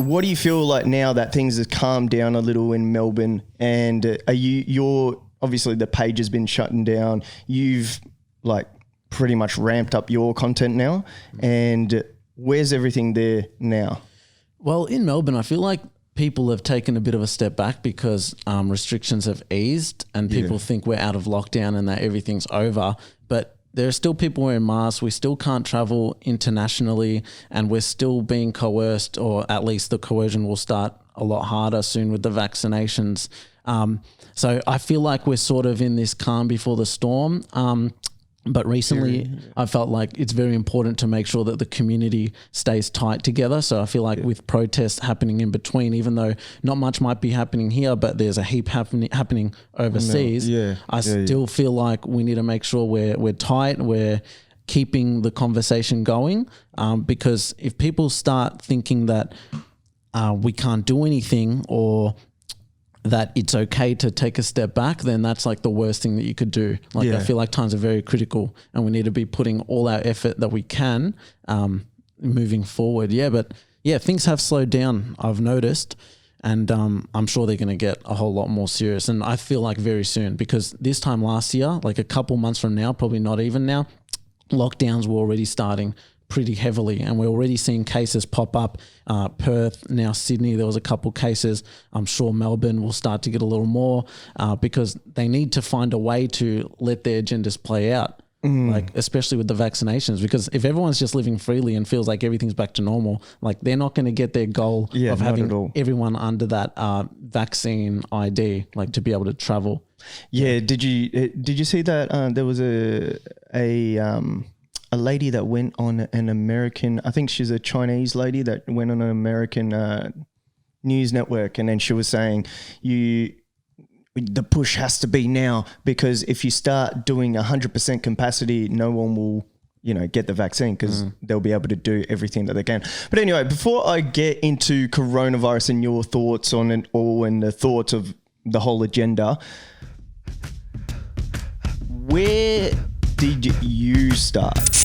what do you feel like now that things have calmed down a little in Melbourne, and you're obviously the page has been shutting down. You've like pretty much ramped up your content now, and where's everything there now? Well, in Melbourne, I feel like people have taken a bit of a step back because restrictions have eased and people think we're out of lockdown and that everything's over. But there are still people wearing masks. We still can't travel internationally, and we're still being coerced, or at least the coercion will start a lot harder soon with the vaccinations. So I feel like we're sort of in this calm before the storm. But recently I felt like it's very important to make sure that the community stays tight together. So I feel like with protests happening in between, even though not much might be happening here, but there's a heap happening overseas, I still feel like we need to make sure we're tight, we're keeping the conversation going. Because if people start thinking that we can't do anything, or that it's okay to take a step back, then that's like the worst thing that you could do. Like I feel like times are very critical, and we need to be putting all our effort that we can moving forward. But things have slowed down, I've noticed, and I'm sure they're going to get a whole lot more serious. And I feel like very soon, because this time last year, like a couple months from now, probably not even now, lockdowns were already starting pretty heavily, and we're already seeing cases pop up. Perth, now Sydney, there was a couple cases. I'm sure Melbourne will start to get a little more because they need to find a way to let their agendas play out, like especially with the vaccinations, because if everyone's just living freely and feels like everything's back to normal, like they're not going to get their goal of having everyone under that vaccine ID, like to be able to travel. Did you see that there was a lady that went on an American, I think she's a Chinese lady that went on an American news network, and then she was saying the push has to be now, because if you start doing 100% capacity, no one will, get the vaccine, because they'll be able to do everything that they can. But anyway, before I get into coronavirus and your thoughts on it all and the thoughts of the whole agenda, where did you start?